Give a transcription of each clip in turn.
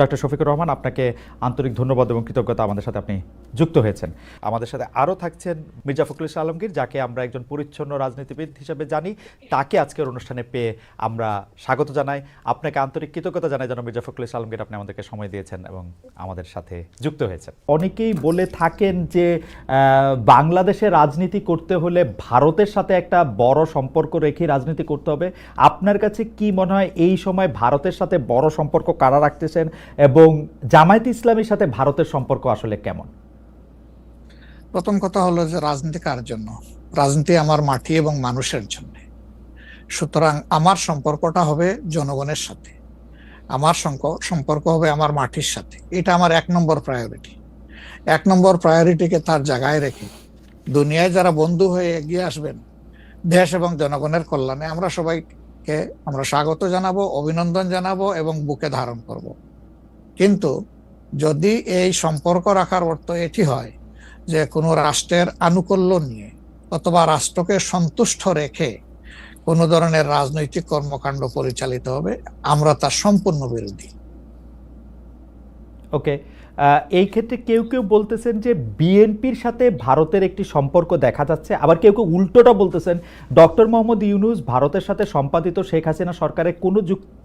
Doctor Shafiqur Rahman, আপনাকে আন্তরিক ধন্যবাদ এবং কৃতজ্ঞতা, আমাদের সাথে আপনি যুক্ত হয়েছেন। আমাদের সাথে আরও থাকছেন মির্জা ফখরুল ইসলাম আলমগীর, যাকে আমরা একজন পরিচ্ছন্ন রাজনীতিবিদ হিসেবে জানি। তাকে আজকের অনুষ্ঠানে পেয়ে আমরা স্বাগত জানাই, আপনাকে আন্তরিক কৃতজ্ঞতা জানাই যেন মির্জা ফখরুল ইসলাম আলমগীর আপনি আমাদেরকে সময় দিয়েছেন এবং আমাদের সাথে যুক্ত হয়েছেন। অনেকেই বলে থাকেন যে বাংলাদেশে রাজনীতি করতে হলে ভারতের সাথে একটা বড় সম্পর্ক রেখে রাজনীতি করতে হবে। আপনার কাছে কি মনে হয় এই সময় ভারতের সাথে বড় সম্পর্ক কারা রাখতেছেন এবং জামায়াতে ইসলামীর সাথে ভারতের সম্পর্ক আসলে কেমন? প্রথম কথা হলো যে রাজনীতি কার জন্য? রাজনীতি আমার মাটি এবং মানুষের জন্য। সুতরাং আমার সম্পর্কটা হবে জনগণের সাথে, আমার সম্পর্ক হবে আমার মাটির সাথে। এটা আমার 1 নম্বর প্রায়োরিটি। 1 নম্বর প্রায়োরিটিকে তার জায়গায় রেখে দুনিয়ায় যারা বন্ধু হয়ে এগিয়ে আসবেন দেশ এবং জনগণের কল্যাণে, আমরা সবাইকে স্বাগত জানাবো, অভিনন্দন জানাবো এবং বুকে ধারণ করব। কিন্তু যদি এই সম্পর্ক রাখার অর্থ এটি হয় যে কোনো রাষ্ট্রের আনুকূল্য নিয়ে অথবা রাষ্ট্রকে সন্তুষ্ট রেখে কোনো ধরনের রাজনৈতিক কর্মকাণ্ড পরিচালিত হবে, আমরা তার সম্পূর্ণ বিরোধী। ওকে, এই ক্ষেত্রে কেউ কেউ বলতেছেন যে বিএনপির সাথে ভারতের একটি সম্পর্ক দেখা যাচ্ছে, আবার কেউ কেউ উল্টোটা বলতেছেন ডক্টর মোহাম্মদ ইউনূস ভারতের সাথে সম্পাদিত শেখ হাসিনা সরকারের কোনো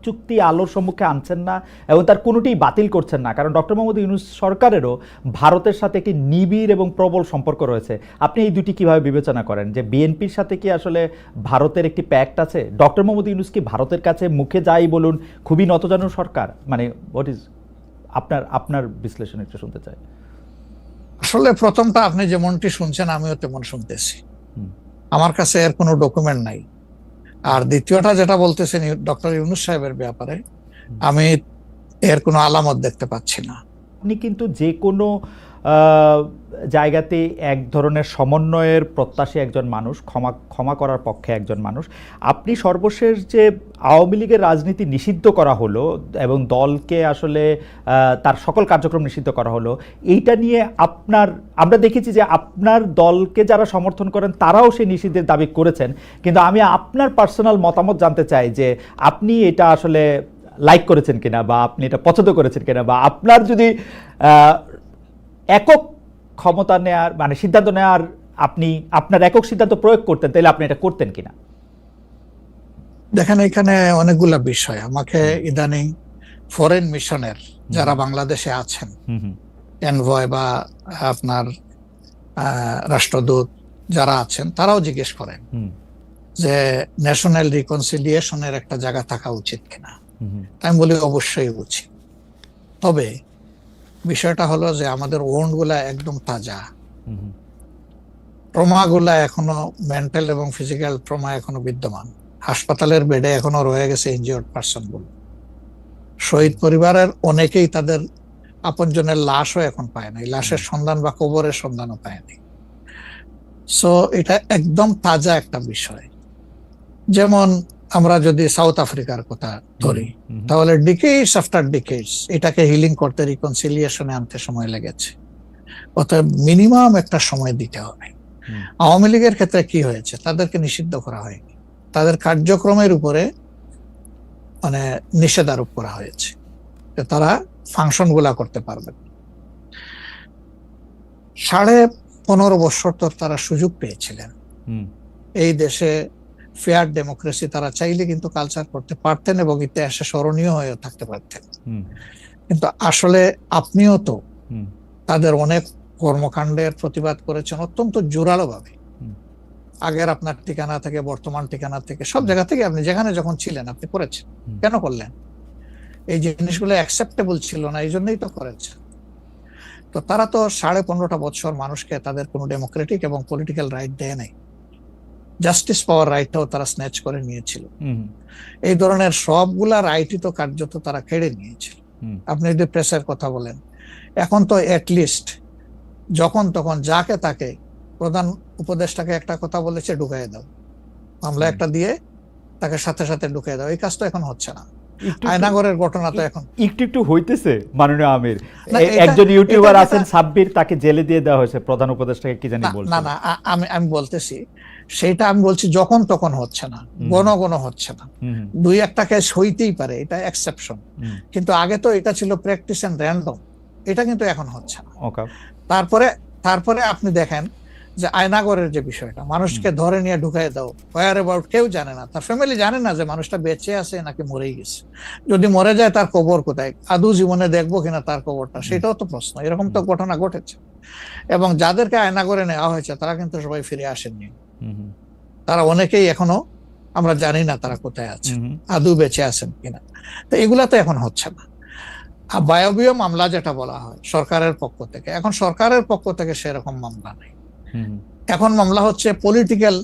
চুক্তি আলোর সম্মুখে আনছেন না এবং তার কোনোটিই বাতিল করছেন না, কারণ ডক্টর মোহাম্মদ ইউনূস সরকারেরও ভারতের সাথে একটি নিবিড় এবং প্রবল সম্পর্ক রয়েছে। আপনি এই দুটি কিভাবে বিবেচনা করেন যে বিএনপির সাথে কি আসলে ভারতের একটি প্যাক্ট আছে? ডক্টর মোহাম্মদ ইউনূস কি ভারতের কাছে মুখে যাই বলুন খুবই নতজানু সরকার? মানে হোয়াট ইজ আপনার বিশ্লেষণ একটু শুনতে চাই। আসলে প্রথমটা আপনি যেমনটি শুনছেন আমিও তেমন শুনতেছি, আমার কাছে এর কোনো ডকুমেন্ট নাই। আর দ্বিতীয়টা যেটা বলতেছেন ডক্টর ইউনূস সাহেবের ব্যাপারে, আমি এর কোনো আলামত দেখতে পাচ্ছি না। আপনি কিন্তু যে কোনো জায়গাতে এক ধরনের সমন্বয়ের প্রত্যাশী একজন মানুষ, ক্ষমা করার পক্ষে একজন মানুষ। আপনি সর্বশেষ যে আওয়ামী লীগের রাজনীতি নিষিদ্ধ করা হলো এবং দলকে আসলে তার সকল কার্যক্রম নিষিদ্ধ করা হলো, এইটা নিয়ে আমরা দেখেছি যে আপনার দলকে যারা সমর্থন করেন তারাও সেই নিষিদ্ধের দাবি করেছেন, কিন্তু আমি আপনার পার্সোনাল মতামত জানতে চাই যে আপনি এটা আসলে লাইক করেছেন কিনা, বা আপনি এটা পছন্দ করেছেন কিনা, বা আপনার যদি একক ক্ষমতা নেয়ার মানে সিদ্ধান্ত নেওয়ার আপনি আপনার একক সিদ্ধান্ত প্রয়োগ করতেন তাহলে আপনি এটা করতেন কিনা? দেখেন, এখানে অনেকগুলা বিষয় আমাকে ইদানিং ফরেন মিশনের যারা বাংলাদেশে আছেন, এনভয় বা আপনার রাষ্ট্রদূত যারা আছেন, তারাও জিজ্ঞেস করেন যে ন্যাশনাল রিকনসিলিয়েশনের একটা জায়গা থাকা উচিত কিনা। আমি বলি অবশ্যই উচিত। তবে বিষয়টা হলো যে আমাদের ওন্ড গুলা একদম তাজা, ট্রমা গুলা এখনো মেন্টাল এবং ফিজিক্যাল ট্রমা এখনো বিদ্যমান। হাসপাতালের বেডে এখনো রয়ে গেছে ইনজিওর্ড পার্সন গুলো। শহীদ পরিবারের অনেকেই তাদের আপনজনের লাশও এখন পায় নাই, লাশের সন্ধান বা কবরের সন্ধানও পায়নি। সো এটা একদম তাজা একটা বিষয়। যেমন আমরা যদি সাউথ আফ্রিকার কথা ধরি, তাহলে ডিকেডস আফটার ডিকেডস এটাকে হিলিং করতে, রিকনসিলিয়েশনে আনতে সময় লেগেছে। অতএব মিনিমাম একটা সময় দিতে হবে। আওয়ামী লীগের ক্ষেত্রে কি হয়েছে? তাদেরকে নিষিদ্ধ করা হয়নি, তাদের কার্যক্রমের উপরে মানে নিষেধারোপ করা হয়েছে, তারা ফাংশন গুলা করতে পারবে। 15.5 বছর তো তারা সুযোগ পেয়েছিলেন। এই দেশে ফেয়ার ডেমোক্রেসি তারা চাইলে কিন্তু কালচার করতে পারতেন এবং ইতিহাসে স্মরণীয় হয়ে থাকতে পারতেন। কিন্তু আসলে আপনিও তো তাদের অনেক কর্মকাণ্ডের প্রতিবাদ করেছেন অত্যন্ত জোরালো ভাবে। আগের আপনার ঠিকানা থেকে, বর্তমান ঠিকানা থেকে, সব জায়গা থেকে আপনি যেখানে যখন ছিলেন আপনি করেছেন। কেন করলেন? এই জিনিসগুলো অ্যাকসেপ্টেবল ছিল না, এই জন্যই তো করেছেন। তো তারা তো 15.5 বছর মানুষকে তাদের কোনো ডেমোক্রেটিক এবং পলিটিক্যাল রাইট দেয় নাই। জাস্টিস পাওয়ার রাইটটাও তারা স্ন্যাচ করে নিয়েছিল। এই ধরনের সবগুলা রাইটই তো কার্যত তারা কেড়ে নিয়েছিল। আপনি যদি প্রেসের কথা বলেন, এখন তো অ্যাটলিস্ট যখন তখন যাকে তাকে প্রধান উপদেষ্টাকে একটা কথা বলেছে ঢুকাই দাও, মামলা একটা দিয়ে তাকে সাথে সাথে ঢুকাই দাও, এই কাজ তো এখন হচ্ছে না। আয়নাগরের ঘটনা তো এখন একটু হইতেছে। মাননীয় আমির, একজন ইউটিউবার আছেন সাব্বির, তাকে জেলে দিয়ে দেওয়া হয়েছে প্রধান উপদেষ্টাকে কি জানি বলছে। না, আমি বলতেছি সেটা আমি বলছি যখন তখন হচ্ছে না, ঘন ঘন হচ্ছে না, দুই একটা কেস হইতেই পারে, এটা এক্সেপশন। কিন্তু আগে তো এটা ছিল প্র্যাকটিস এন্ড র্যান্ডম, এটা কিন্তু এখন হচ্ছে না। তারপরে তারপরে আপনি দেখেন যে আয়নাগরের যে বিষয়টা, মানুষকে ধরে নিয়ে ঢুকাই দাও, হোয়ার অ্যাবাউট কেউ জানে না, তার ফ্যামিলি জানে না যে মানুষটা বেঁচে আছে নাকি মরেই গেছে। যদি মরে যায় তার কবর কোথায়, আদৌ জীবনে দেখবো কিনা তার কবরটা, সেটাও তো প্রশ্ন। এরকম তো ঘটনা ঘটেছে। এবং যাদেরকে আয়নাগরে নেওয়া হয়েছে তারা কিন্তু সবাই ফিরে আসেননি, তারা অনেকেই এখনো আমরা জানি না তারা কোথায় আছে, আদৌ বেঁচে আছেন কিনা। তো এগুলা তো এখন হচ্ছে না। আর বায়বীয় মামলা যেটা বলা হয় সরকারের পক্ষ থেকে, এখন সরকারের পক্ষ থেকে সেরকম মামলা নেই। এখন মামলা হচ্ছে পলিটিক্যাল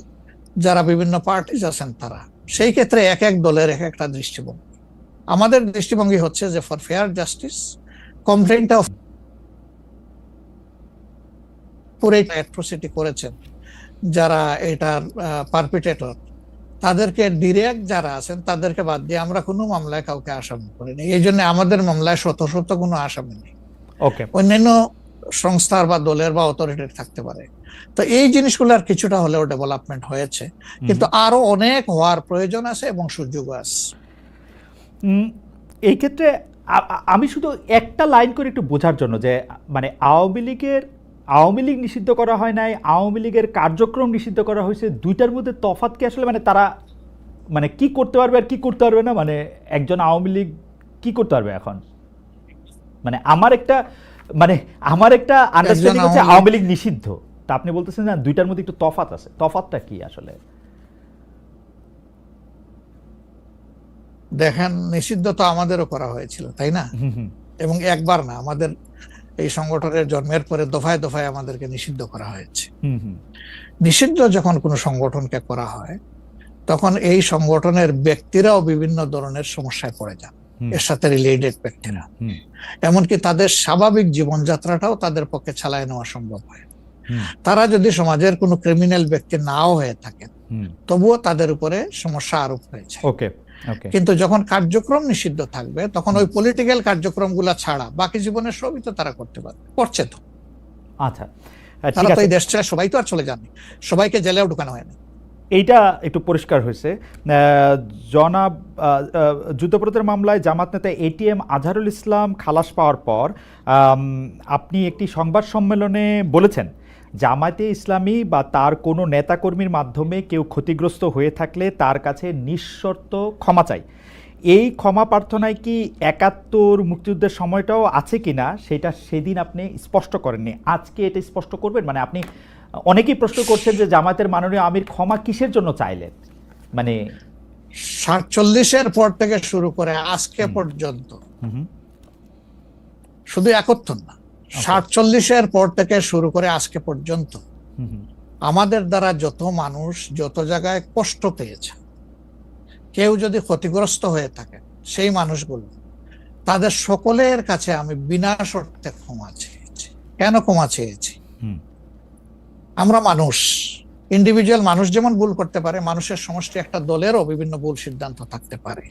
যারা বিভিন্ন পার্টিজ আছেন তারা, সেই ক্ষেত্রে এক এক দলের এক একটা দৃষ্টিভঙ্গি। আমাদের দৃষ্টিভঙ্গি হচ্ছে যে ফর ফেয়ার জাস্টিস কমপ্লেইনটা পুরো অ্যাট্রোসিটি করেছেন যারা এটার পারপিটেটর, তাদেরকে ডিরেক্ট যারা আছেন তাদেরকে বাদ দিয়ে আমরা কোনো মামলায় কাউকে আসামি করিনি। এই জন্য আমাদের মামলায় শত শত কোনো আসামি নেই। অন্যান্য সংস্থার বা দলের বা অথরিটির থাকতে পারে। তো এই জিনিসগুলোর কিছুটা হলেও ডেভেলপমেন্ট হয়েছে, কিন্তু আরো অনেক হওয়ার প্রয়োজন আছে এবং সুযোগ আছে। এই ক্ষেত্রে আমি শুধু একটা লাইন করে একটু বোঝার জন্য, যে মানে আওয়ামী লীগ নিষিদ্ধ করা হয় নাই, আওয়ামী লীগের কার্যক্রম নিষিদ্ধ করা হয়েছে, দুইটার মধ্যে তফাৎ কি আসলে? মানে তারা মানে কি করতে পারবে আর কি করতে পারবে না, মানে একজন আওয়ামী লীগ কি করতে পারবে এখন? মানে আমার একটা আন্ডারস্ট্যান্ডিং হচ্ছে আওয়ামী লীগ নিষিদ্ধ, তা আপনি বলতেছেন না দুইটার মধ্যে একটু তফাৎ আছে। তফাৎটা কি আসলে? দেখেন, নিষিদ্ধ তো আমাদেরও করা হয়েছিল, তাই না? এবং একবার না, আমাদের এই সংগঠনের জন্মের পরে দফায় দফায় আমাদেরকে নিষিদ্ধ করা হয়েছে। নিষিদ্ধ যখন কোনো সংগঠনকে করা হয় তখন এই সংগঠনের ব্যক্তিরাও বিভিন্ন ধরনের সমস্যায় পড়ে যান, এর সাথে রিলেটেড ব্যক্তিরা। এমনকি তাদের স্বাভাবিক জীবনযাত্রাটাও তাদের পক্ষে চালায় নেওয়া সম্ভব হয়। তারা যদি সমাজের কোনো ক্রিমিনাল ব্যক্তি নাও হয়ে থাকেন, তবুও তাদের উপরে সমস্যা আরোপ হয়েছে। কিন্তু যখন কার্যক্রম নিষিদ্ধ থাকবে তখন ওই পলিটিক্যাল কার্যক্রমগুলো ছাড়া বাকি জীবনের সবই তো তারা করতে পারবে, করছে তো। আচ্ছা, তারা তো এই দেশ ছেড়ে সবাই তো আর চলে যাননি, সবাইকে জেলেও ঢুকানো হয়নি। এইটা একটু পরিষ্কার হয়েছে। জনাব যুদ্ধপরাধের মামলায় জামাত নেতা এটিএম আজহারুল ইসলাম খালাস পাওয়ার পর আপনি একটি সংবাদ সম্মেলনে বলেছেন, জামায়াতে ইসলামী বা তার কোনো নেতাকর্মীর মাধ্যমে কেউ ক্ষতিগ্রস্ত হয়ে থাকলে তার কাছে নিঃশর্ত ক্ষমা চাই। এই ক্ষমা প্রার্থনায় কি ৭১ মুক্তিযুদ্ধের সময়টাও আছে কিনা সেটা সেদিন আপনি স্পষ্ট করেননি, আজকে এটা স্পষ্ট করবেন? মানে আপনি, অনেকেই প্রশ্ন করছেন যে জামায়াতের মাননীয় আমির ক্ষমা কিসের জন্য চাইলেন? মানে ৪৭-এর পর থেকে শুরু করে আজকে পর্যন্ত, শুধু ৭১ না, ৪৭-এর পর থেকে শুরু করে আজকে পর্যন্ত আমাদের দ্বারা যত মানুষ যত জায়গায় কষ্ট পেয়েছে, কেউ যদি ক্ষতিগ্রস্ত হয়ে থাকে, সেই মানুষগুলো তাদের সকলের কাছে আমি বিনা শর্তে ক্ষমা চেয়েছি। কেন ক্ষমা চেয়েছি? আমরা মানুষ, ইন্ডিভিজুয়াল মানুষ যেমন ভুল করতে পারে, মানুষের সমষ্টি একটা দলেরও বিভিন্ন ভুল সিদ্ধান্ত থাকতে পারে।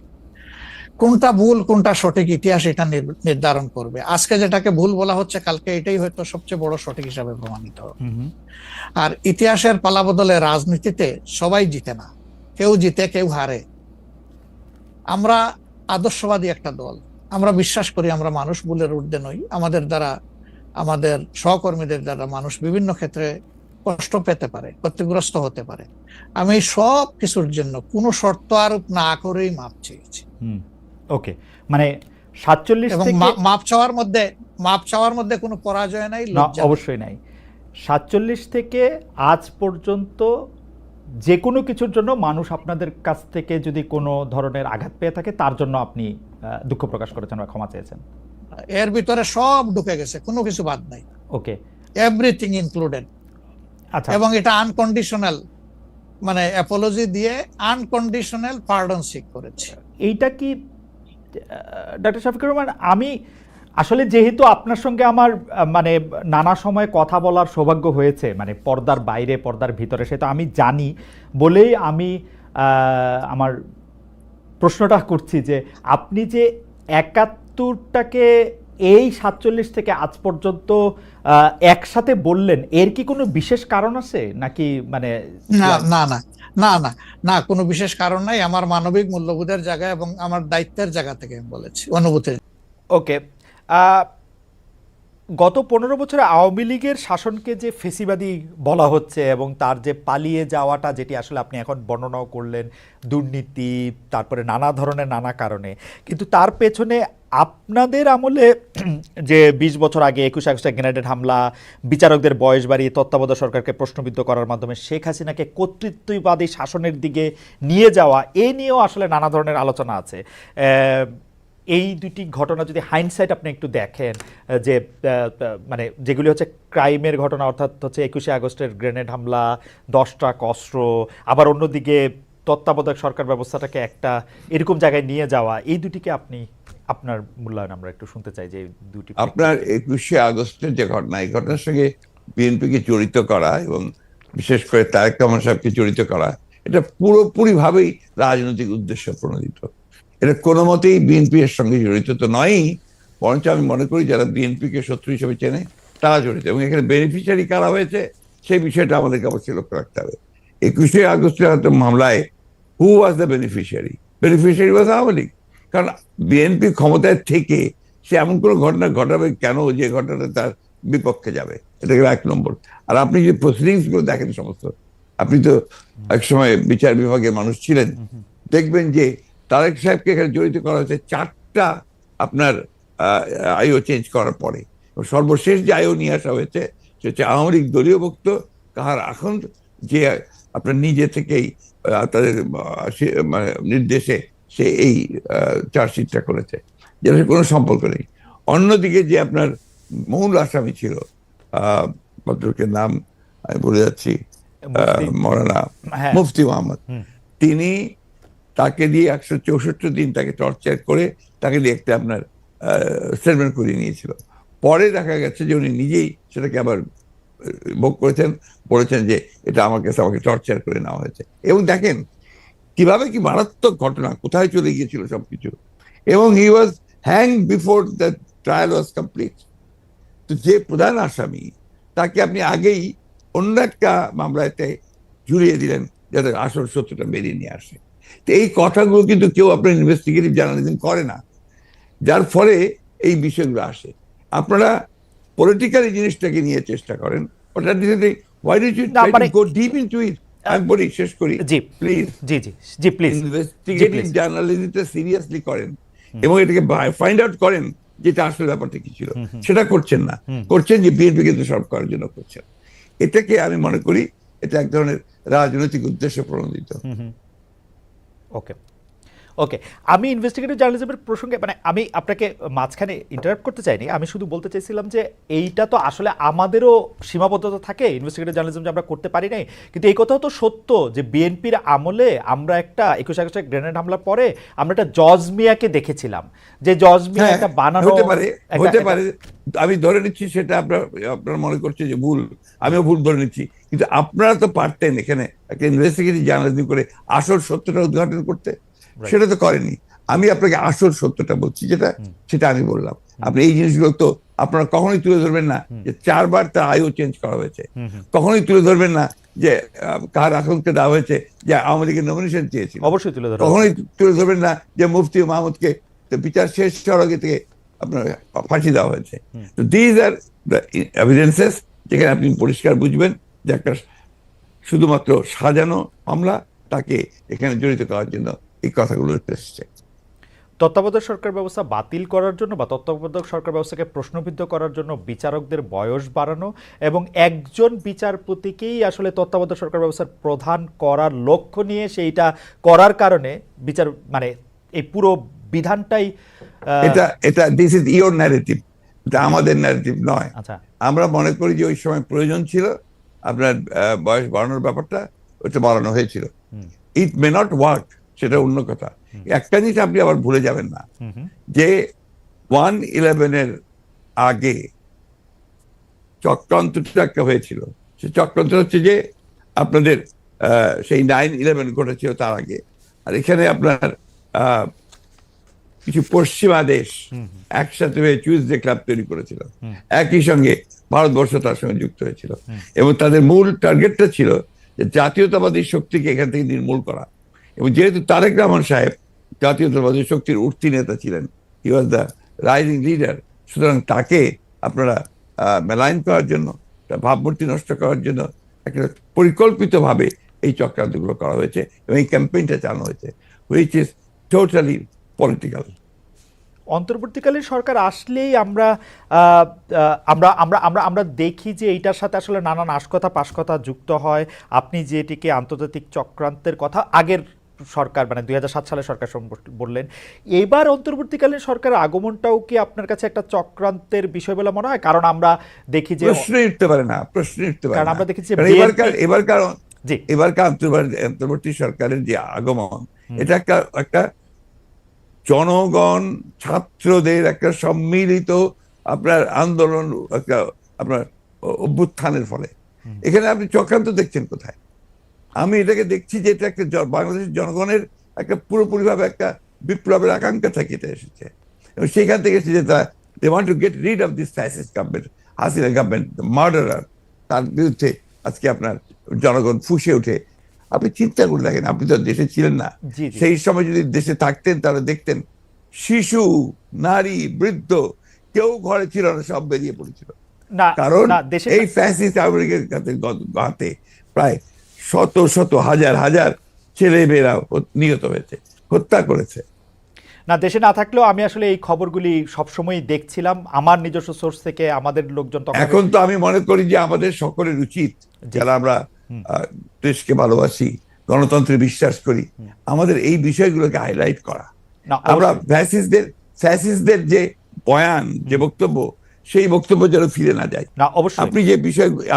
কোনটা ভুল কোনটা সঠিক ইতিহাস এটা নির্ধারণ করবে। আজকে যেটাকে ভুল বলা হচ্ছে কালকে এটাই হয়তো সবচেয়ে বড় সঠিক হিসাবে প্রমাণিত হবে। আর ইতিহাসের পালাবদলে রাজনীতিতে সবাই জিতে না, কেউ জিতে কেউ হারে। আমরা আদর্শবাদী একটা দল, আমরা বিশ্বাস করি আমরা মানুষ, ভুলের ঊর্ধ্বে নই। আমাদের দ্বারা, আমাদের সহকর্মীদের দ্বারা মানুষ বিভিন্ন ক্ষেত্রে কষ্ট পেতে পারে, ক্ষতিগ্রস্ত হতে পারে। আমি সব কিছুর জন্য কোনো শর্ত আরোপ না করেই মাপ চেয়েছি। ওকে, মানে ৪৭ এবং মাপ চাওয়ার মধ্যে কোনো পরাজয় নাই, অবশ্যই নাই। ৪৭ থেকে আজ পর্যন্ত যে কোনো কিছুর জন্য মানুষ আপনাদের কাছ থেকে যদি কোনো ধরনের আঘাত পেয়ে থাকে তার জন্য আপনি দুঃখ প্রকাশ করেছেন বা ক্ষমা চেয়েছেন। এর ভিতরে সব ঢুকে গেছে, কোনো কিছু বাদ নাই। ওকে, এভরিথিং ইনক্লুডেড। আচ্ছা, এবং এটা আনকন্ডিশনাল, মানে অ্যাপোলজি দিয়ে আনকন্ডিশনাল পার্ডন সিক করেছে। এইটা কি ডক্টর শফিকুর রহমান, আমি আসলে যেহেতু আপনার সঙ্গে আমার মানে নানা সময় কথা বলার সৌভাগ্য হয়েছে, মানে পর্দার বাইরে পর্দার ভিতরে, সেটা আমি জানি বলেই আমি আমার প্রশ্নটা করছি যে আপনি যে ৭১টাকে এই 47 থেকে আজ পর্যন্ত একসাথে বললেন, এর কি কোনো বিশেষ কারণ আছে নাকি মানে? না না না না না না, কোনো বিশেষ কারণ নাই। আমার মানবিক মূল্যবোধের জায়গা এবং আমার দায়িত্বের জায়গা থেকে আমি বলেছি, অনুভূতির। ওকে। গত 15 বছরে আওয়ামী লীগের শাসনকে যে ফেসিবাদী বলা হচ্ছে এবং তার যে পালিয়ে যাওয়াটা, যেটি আসলে আপনি এখন বর্ণনাও করলেন, দুর্নীতি, তারপরে নানা ধরনের নানা কারণে, কিন্তু তার পেছনে আপনাদের আমলে যে 20 বছর আগে 21 আগস্টে গ্রেনেড হামলা, বিচারকদের বয়স বাড়িয়ে তত্ত্বাবধায়ক সরকারকে প্রশ্নবিদ্ধ করার মাধ্যমে শেখ হাসিনাকে কর্তৃত্ববাদী শাসনের দিকে নিয়ে যাওয়া, এ নিয়েও আসলে নানা ধরনের আলোচনা আছে। এই দুটি ঘটনা যদি হাইন্ডসাইট আপনি একটু দেখেন, যে মানে যেগুলি হচ্ছে ক্রাইমের ঘটনা, অর্থাৎ হচ্ছে 21 আগস্টের গ্রেনেড হামলা, 10 ট্রাক অস্ত্র, আবার অন্যদিকে তত্ত্বাবধায়ক সরকার ব্যবস্থাটাকে একটা এরকম জায়গায় নিয়ে যাওয়া, এই দুটিকে আপনি আপনার মূল্যায়ন আমরা একটু শুনতে চাই যে দুটি। আপনার 21 আগস্টের যে ঘটনা, এই ঘটনার সঙ্গে বিএনপিকে জড়িত করা এবং বিশেষ করে তারেক রহমান সাহেবকে জড়িত করা, এটা পুরোপুরি ভাবেই রাজনৈতিক উদ্দেশ্য প্রণোদিত। এটা কোনো মতেই বিএনপি এর সঙ্গে জড়িত তো নয়ই, বরঞ্চ আমি মনে করি যারা বিএনপিকে শত্রু হিসেবে চেনে তারা জড়িত, এবং এখানে বেনিফিশিয়ারি কারা হয়েছে সেই বিষয়টা আমাদেরকে অবশ্যই লক্ষ্য রাখতে হবে। 21 আগস্টের মামলায় who was the beneficiary? Beneficiary was Awami League. কারণ বিএনপি ক্ষমতায় থেকে সে এমন কোনো ঘটনা ঘটাবে কেন যে ঘটনাটা তার বিপক্ষে যাবে? এটা গেল 1 নম্বর। আর আপনি যে প্রসিডিংস গুলো দেখেন সমস্ত, আপনি তো একসময় বিচার বিভাগের মানুষ ছিলেন, দেখবেন যে তারেক সাহেবকে এখানে জড়িত করা হয়েছে 4টা আপনার আইও চেঞ্জ করার পরে। সর্বশেষ যে আইও নিয়ে আসা হয়েছে সে হচ্ছে আওয়ামী লীগ দলীয় ভুক্ত কাহার এখন, যে আপনার নিজে থেকেই তাদের মানে নির্দেশে সে এই চার্জশিটটা করেছে, যেটা কোনো সম্পর্ক নেই। অন্যদিকে যে আপনার মূল আসামি ছিল, ভদ্রলোকের নাম আমি বলে যাচ্ছি, মৌলানা মুফতি মোহাম্মদ, তিনি তাকে দিয়ে 164 দিন তাকে টর্চার করে তাকে দিয়ে একটা আপনার স্টেটমেন্ট করিয়ে নিয়েছিল। পরে দেখা গেছে যে উনি নিজেই সেটাকে আবার ভোগ করেছেন, বলেছেন যে এটা আমার কাছে আমাকে টর্চার করে নেওয়া হয়েছে। এবং দেখেন কিভাবে কি মারাত্মক ঘটনা, কোথায় চলে গিয়েছিল সবকিছু। এবং he was hang before the trial was complete. তো যে প্রধান আসামি তাকে আপনি আগেই অন্য একটা মামলাতে ঝুলিয়ে দিলেন যাতে আসল সত্যটা বেরিয়ে নিয়ে আসে। তো এই কথাগুলো কিন্তু কেউ আপনার ইনভেস্টিগেটিভ জার্নালিজম করে না, যার ফলে এই বিষয়গুলো আসে। আপনারা পলিটিক্যালি জিনিসটাকে নিয়ে চেষ্টা করেন, ওটা দিতে why did you try to go deep into it? আমি বলি, শেষ করি প্লিজ। জি জি জি প্লিজ। ইনভেস্টিগেটিভ জার্নালিজমটা সিরিয়াসলি করেন এবং এটাকে ফাইন্ড আউট করেন যেটা আসলে ব্যাপারটা কি ছিল। সেটা করছেন না, করছেন যে বিএনপি কিন্তু সব করার জন্য করছেন। এটাকে আমি মনে করি এটা এক ধরনের রাজনৈতিক উদ্দেশ্য প্রণোদিত। ওকে ওকে, আমি ইনভেস্টিগেটিভ জার্নালিজমের প্রসঙ্গে মানে আমি আপনাকে মাঝখানে ইন্টারাপ্ট করতে চাইনি, আমি শুধু বলতে চাইছিলাম যে এইটা তো আসলে আমাদেরও সীমাবদ্ধতা থাকে, ইনভেস্টিগেটিভ জার্নালিজম যে আমরা করতে পারি নাই, কিন্তু এই কথাও তো সত্য যে বিএনপির আমলে আমরা একটা 21 আগস্টের গ্রেনেড হামলার পরে আমরা একটা জজ মিয়াকে দেখেছিলাম, যে জজ মিয়া একটা বানানো হতে পারে। আমি ধরে নিচ্ছি সেটা আপনারা মনে করছে যে ভুল, আমিও ভুল ধরে নিচ্ছি, কিন্তু আপনারা তো পারতেন এখানে একটা ইনভেস্টিগেটিভ জার্নালিজম করে আসল সত্যটা উদ্ঘাটন করতে, সেটা তো করেনি। আমি আপনাকে আসল সত্যটা বলছি, সেটা আমি বললাম। আপনি এই জিনিসগুলো তো আপনারা কখনোই তুলে ধরবেন না যে 4 বার তার আইও চেঞ্জ করা হয়েছে, কখনোই তুলে ধরবেন না যে কার আকাঙ্ক্ষা দেওয়া হয়েছে যে আওয়ামী লীগের নমিনেশন চেয়েছিল, অবশ্যই তুলে ধরবেন, কখনোই তুলে ধরবেন না যে মুফতি মাহমুদকে বিচার শেষ হওয়ার আগে থেকে আপনার ফাঁসি দেওয়া হয়েছে। তো দিজ আর দ্য এভিডেন্সেস, যেখানে আপনি পরিষ্কার বুঝবেন যে একটা শুধুমাত্র সাজানো মামলা, তাকে এখানে জড়িত করার জন্য এই কথাগুলো এসেছে। তত্ত্বাবধায়ক সরকার ব্যবস্থা বাতিল করার জন্য বা তত্ত্বাবধায়ক সরকার ব্যবস্থাকে প্রশ্নবিদ্ধ করার জন্য বিচারকদের বয়স বাড়ানো এবং একজন বিচারপতিকেই আসলে তত্ত্বাবধায়ক সরকার ব্যবস্থার প্রধান করার লক্ষ্য নিয়ে সেইটা করার কারণে বিচার মানে এই পুরো বিধানটাই এটা দিস ইজ ইওর ন্যারেটিভ, এটা আমাদের ন্যারেটিভ নয়। আচ্ছা, আমরা মনে করি যে ওই সময় প্রয়োজন ছিল আপনার বয়স বাড়ানোর ব্যাপারটা, ওটা বাড়ানো হয়েছিল। ইট মে নট ওয়ার্ক, সেটা অন্য কথা। একটা জিনিস আপনি আবার ভুলে যাবেন না যে 1/11 আগে চক্রান্তটা একটা হয়েছিল। সে চক্রান্ত হচ্ছে যে আপনাদের সেই 9/11 ঘটেছিল তার আগে। আর এখানে আপনার কিছু পশ্চিমা দেশ একসাথে হয়ে চুইজডে ক্লাব তৈরি করেছিল, একই সঙ্গে ভারতবর্ষ তার সঙ্গে যুক্ত হয়েছিল, এবং তাদের মূল টার্গেটটা ছিল যে জাতীয়তাবাদী শক্তিকে এখান থেকে নির্মূল করা। এবং যেহেতু তারেক রহমান সাহেব জাতীয়তাবাদী শক্তির উঠতি নেতা ছিলেন, হি ওয়াজ দ্য রাইজিং লিডার, সুতরাং তাকে আপনারা মেলাইন করার জন্য, তার ভাবমূর্তি নষ্ট করার জন্য একটা পরিকল্পিতভাবে এই চক্রান্তগুলো করা হয়েছে এবং এই ক্যাম্পেইনটা চালানো হয়েছে, হুইচ ইজ টোটালি পলিটিক্যাল। অন্তর্বর্তীকালীন সরকার আসলেই আমরা আহ, আমরা আমরা আমরা আমরা দেখি যে এইটার সাথে আসলে নানান আশকথা পাশকথা যুক্ত হয়। আপনি যেটিকে আন্তর্জাতিক চক্রান্তের কথা আগের সরকার মানে 2007 সালের সরকার সম্পর্কে বললেন, এবার অন্তর্বর্তীকালীন সরকারের আগমনটাও কি আপনার কাছে একটা চক্রান্তের বিষয় বলে মনে হয়? কারণ আমরা দেখি যে প্রশ্নই উঠতে পারে না, প্রশ্নই উঠতে পারে কারণ না। আমরা দেখেছি যে কারণ জি এবারকার অন্তর্বর্তী সরকারের যে আগমন, এটা একটা জনগণ ছাত্রদের একটা সম্মিলিত আপনার আন্দোলন, একটা আপনার অভ্যুত্থানের ফলে। এখানে আপনি চক্রান্ত দেখছেন কোথায়? আমি এটাকে দেখছি যে এটা একটা বাংলাদেশের জনগণের একটা পুরোপুরিভাবে একটা বিপ্লবের আকাঙ্ক্ষা থেকে এটা এসেছে, এবং সেখান থেকে এসেছে যে they want to get rid of this fascist government, Hasina government, the murderer. তার বিরুদ্ধে আজকে আপনার জনগণ ফুঁসে ওঠে। আপনি চিন্তা করে দেখেন, আপনি তো দেশে ছিলেন না, সেই সময় যদি দেশে থাকতেন তাহলে দেখতেন শিশু, নারী, বৃদ্ধ কেউ ঘরে ছিল না, সব বেরিয়ে পড়েছিল। কারণ এই ফ্যাসিস্ট আমেরিকার হাতে প্রায় শত শত হাজার হাজার ছেলে মেয়েরা নিহত হয়েছে, হত্যা করেছে। না, দেশে না থাকলেও আমি আসলে এই খবরগুলি সবসময় দেখছিলাম আমার নিজস্ব সোর্স থেকে। আমাদের লোকজন এখন তো আমি মনে করি যে আমাদের সকলের উচিত, যারা আমরা দেশকে ভালোবাসি, গণতন্ত্রে বিশ্বাস করি, আমাদের এই বিষয়গুলোকে হাইলাইট করা। আমরা ফ্যাসিস্টদের যে বয়ান, যে বক্তব্য, সেই বক্তব্য যেন ফিরে না যায়। না, অবশ্যই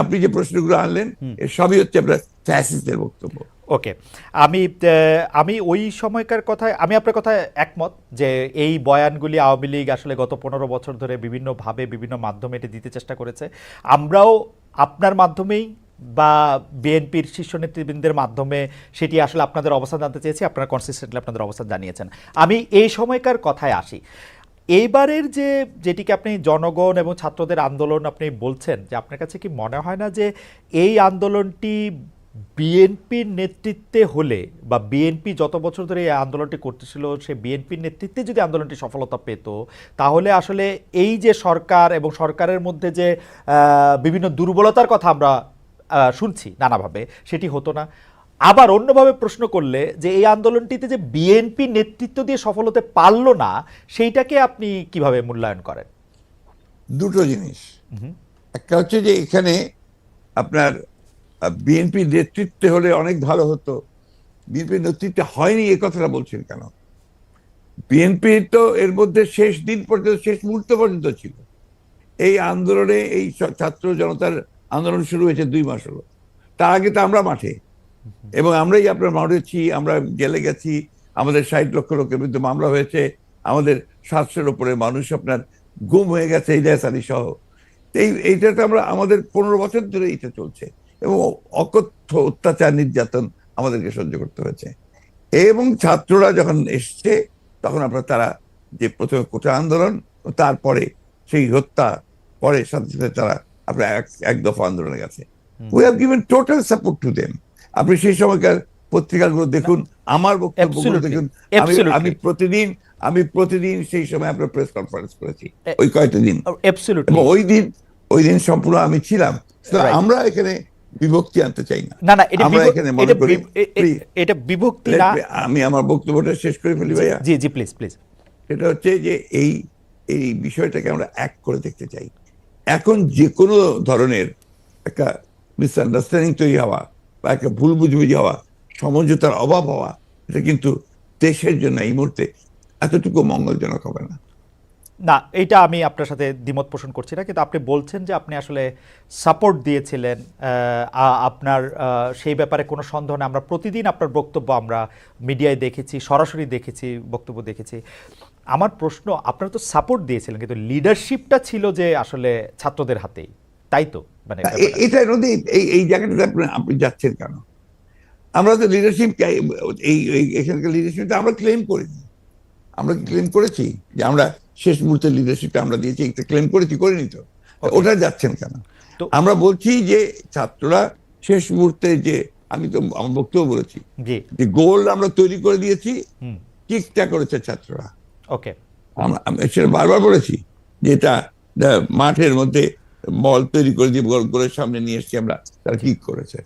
আপনি যে প্রশ্নগুলো আনলেন, এর সবই হচ্ছে আপনার ফ্যাসিস্টদের বক্তব্য। ওকে, আমি ওই সময়কার কথায় আমি আপনার কথায় একমত যে এই বয়ানগুলি আওয়ামী লীগ আসলে গত 15 বছর ধরে বিভিন্নভাবে বিভিন্ন মাধ্যমে এটা দিতে চেষ্টা করেছে। আমরাও আপনার মাধ্যমেই বা বিএনপির শীর্ষ নেতৃবৃন্দের মাধ্যমে সেটি আসলে আপনাদের অবস্থান জানতে চেয়েছি। আপনারা কনসিস্টেন্টলি আপনাদের অবস্থান জানিয়েছেন। আমি এই সময়কার কথায় আসি। এইবারের যেটিকে আপনি জনগণ এবং ছাত্রদের আন্দোলন আপনি বলছেন, যে আপনার কাছে কি মনে হয় না যে এই আন্দোলনটি বিএনপির নেতৃত্বে হলে, বা বিএনপি যত বছর ধরে এই আন্দোলনটি করতেছিল সে বিএনপির নেতৃত্বে যদি আন্দোলনটি সফলতা পেত, তাহলে আসলে এই যে সরকার এবং সরকারের মধ্যে যে বিভিন্ন দুর্বলতার কথা আমরা শুনছি নানাভাবে, সেটি হতো না? আবার অন্যভাবে প্রশ্ন করলে, যে এই আন্দোলনটিতে যে বিএনপি নেতৃত্ব দিয়ে সফল হতে পারলো না, সেইটাকে আপনি কিভাবে মূল্যায়ন করেন? দুটো জিনিস। একটা হচ্ছে যে এখানে আপনার বিএনপি নেতৃত্বে হলে অনেক ভালো হতো, বিএনপির নেতৃত্বে হয়নি এ কথাটা বলছেন কেন? বিএনপি তো এর মধ্যে শেষ দিন পর্যন্ত, শেষ মুহূর্ত পর্যন্ত ছিল এই আন্দোলনে। এই ছাত্র জনতার আন্দোলন শুরু হয়েছে 2 মাস হলো, তার আগে তো আমরা মাঠে, এবং আমরাই আপনার মরেছি, আমরা জেলে গেছি, আমাদের 60 লক্ষ লোকের বিরুদ্ধে মামলা হয়েছে, আমাদের 700-এর উপরে মানুষ আপনার গুম হয়ে গেছে, ইলিয়াস আলী সহ। এইটা তো আমরা, আমাদের 15 বছর ধরে এটা চলছে, এবং অকথ্য অত্যাচার নির্যাতন আমাদেরকে সহ্য করতে হয়েছে। এবং ছাত্ররা যখন এসছে, তখন আপনার তারা যে প্রথমে কোটা আন্দোলন, তারপরে সেই হত্যা, পরে সাথে সাথে তারা আপনার এক দফা আন্দোলনে গেছে। We have given total support to them. আপনি সেই সময়কার পত্রিকাগুলো দেখুন, আমার বক্তব্যগুলো দেখুন। আমি প্রতিদিন সেই সময় আপনার প্রেস কনফারেন্স করেছি ওই কয়েকটা দিন, এবং ওই দিন সম্পূর্ণ আমি ছিলাম। আমরা এখানে বিভক্তি আনতে চাই না। আমরা এখানে মনে করি, এটা বিভক্তি না। আমি আমার বক্তব্যটা শেষ করে ফেলি ভাইয়া। জি জি, প্লিজ প্লিজ। এটা হচ্ছে যে এই বিষয়টাকে আমরা এক করে দেখতে চাই। এখন যে কোনো ধরনের একটা মিসআন্ডারস্ট্যান্ডিং তৈরি হওয়া, বা একটা ভুল বুঝবুঝি হওয়া, সমঝোতার অভাব হওয়া, এটা কিন্তু দেশের জন্য এই মুহূর্তে এতটুকু মঙ্গলজনক হবে না। না, এটা আমি আপনার সাথে দ্বিমত পোষণ করছি না, কিন্তু আপনি বলছেন যে আপনি আসলে সাপোর্ট দিয়েছিলেন। আপনার সেই ব্যাপারে কোনো সন্দেহ নেই। আমরা প্রতিদিন আপনার বক্তব্য আমরা মিডিয়ায় দেখেছি, সরাসরি দেখেছি, বক্তব্য দেখেছি। আমার প্রশ্ন, আপনারা তো সাপোর্ট দিয়েছিলেন, কিন্তু লিডারশিপটা ছিল যে আসলে ছাত্রদের হাতেই, তাই তো? মানে এটা এই জায়গাটাতে আপনি যাচ্ছেন কেন? আমরা তো লিডারশিপ, এখানকার লিডারশিপটা আমরা ক্লেম করিনি। আমরা কি ক্লেম করেছি যে আমরা শেষ মুহূর্তের লিডারশিপটা আমরা দিয়েছি, একটা ক্লেম করেছি, করিনি তো? ওটা যাচ্ছেন কেন? আমরা বলছি যে ছাত্ররা শেষ মুহূর্তে, যে আমি তো আমার বক্তব্য বলেছি যে গোল আমরা তৈরি করে দিয়েছি, কিকটা করেছে ছাত্ররা। ওকে, আমি সেটা বারবার বলেছি যে এটা মাঠের মধ্যে বল তৈরি করে দিয়ে গোলের সামনে নিয়ে এসেছি আমরা, তারা কিক করেছে।